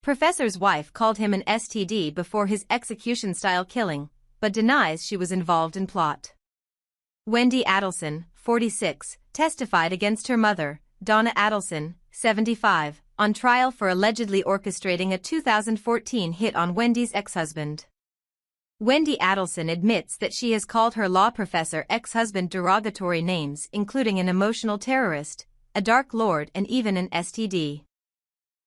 Professor's wife called him an STD before his execution-style killing, but denies she was involved in plot. Wendy Adelson, 46, testified against her mother, Donna Adelson, 75, on trial for allegedly orchestrating a 2014 hit on Wendy's ex-husband. Wendy Adelson admits that she has called her law professor ex-husband derogatory names including an emotional terrorist, a dark lord and even an STD.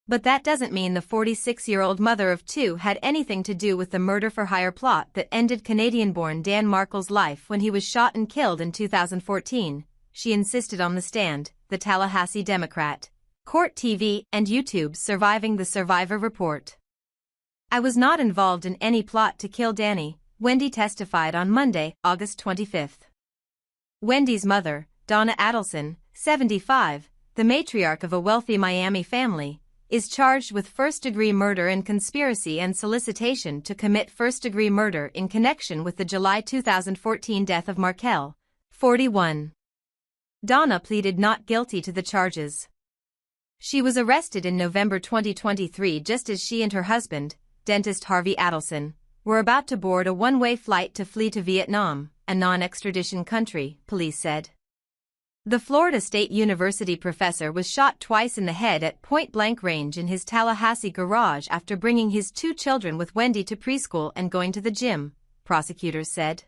But that doesn't mean the 46-year-old mother of two had anything to do with the murder-for-hire plot that ended Canadian-born Dan Markel's life when he was shot and killed in 2014, she insisted on the stand, the Tallahassee Democrat, Court TV and YouTube's Surviving the Survivor report. I was not involved in any plot to kill Danny, Wendy testified on Monday, August 25. Wendy's mother, Donna Adelson, 75, the matriarch of a wealthy Miami family, is charged with first-degree murder and conspiracy and solicitation to commit first-degree murder in connection with the July 2014 death of Markel, 41. Donna pleaded not guilty to the charges. She was arrested in November 2023 just as she and her husband, dentist Harvey Adelson, were about to board a one-way flight to flee to Vietnam, a non-extradition country, police said. The Florida State University professor was shot twice in the head at point-blank range in his Tallahassee garage after bringing his two children with Wendy to preschool and going to the gym, prosecutors said.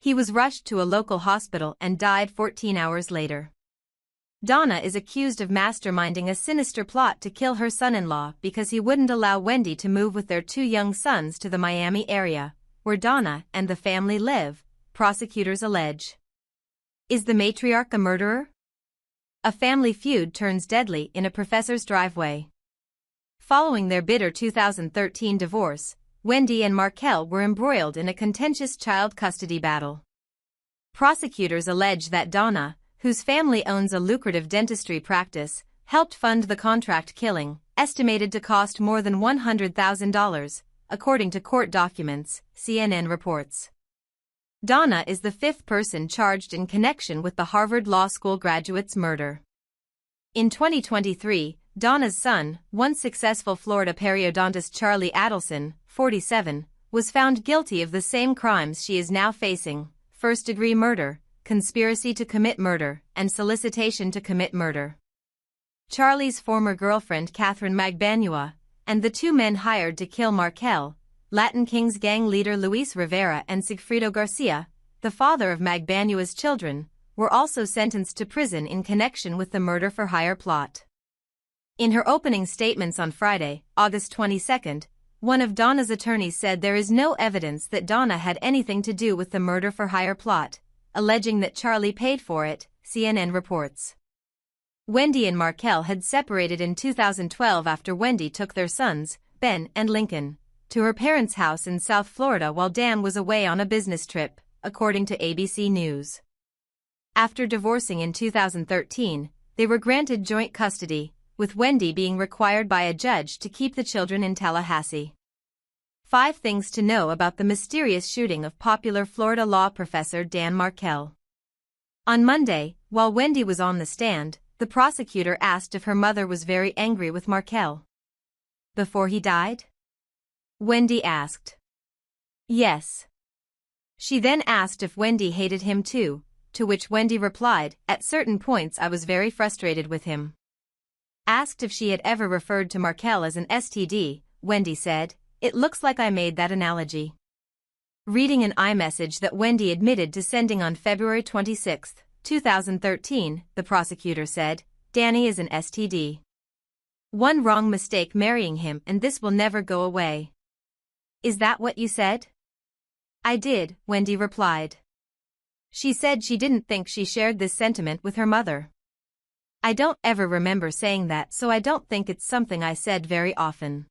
He was rushed to a local hospital and died 14 hours later. Donna is accused of masterminding a sinister plot to kill her son-in-law because he wouldn't allow Wendy to move with their two young sons to the Miami area, where Donna and the family live, prosecutors allege. Is the matriarch a murderer? A family feud turns deadly in a professor's driveway. Following their bitter 2013 divorce, Wendy and Markel were embroiled in a contentious child custody battle. Prosecutors allege that Donna, whose family owns a lucrative dentistry practice, helped fund the contract killing, estimated to cost more than $100,000, according to court documents, CNN reports. Donna is the fifth person charged in connection with the Harvard Law School graduate's murder. In 2023, Donna's son, once successful Florida periodontist Charlie Adelson, 47, was found guilty of the same crimes she is now facing: first-degree murder, conspiracy to commit murder, and solicitation to commit murder. Charlie's former girlfriend Catherine Magbanua, and the two men hired to kill Markel, Latin Kings gang leader Luis Rivera and Sigfrido Garcia, the father of Magbanua's children, were also sentenced to prison in connection with the murder-for-hire plot. In her opening statements on Friday, August 22, one of Donna's attorneys said there is no evidence that Donna had anything to do with the murder-for-hire plot, alleging that Charlie paid for it, CNN reports. Wendy and Markel had separated in 2012 after Wendy took their sons, Ben and Lincoln, to her parents' house in South Florida while Dan was away on a business trip, according to ABC News. After divorcing in 2013, they were granted joint custody, with Wendy being required by a judge to keep the children in Tallahassee. 5 things to know about the mysterious shooting of popular Florida law professor Dan Markel. On Monday, while Wendy was on the stand, the prosecutor asked if her mother was very angry with Markel before he died. Wendy asked. Yes. She then asked if Wendy hated him too, to which Wendy replied, "At certain points I was very frustrated with him." Asked if she had ever referred to Markel as an STD, Wendy said, "It looks like I made that analogy." Reading an iMessage that Wendy admitted to sending on February 26, 2013, the prosecutor said, "Danny is an STD. One wrong mistake marrying him and this will never go away." "Is that what you said?" "I did," Wendy replied. She said she didn't think she shared this sentiment with her mother. "I don't ever remember saying that, so I don't think it's something I said very often."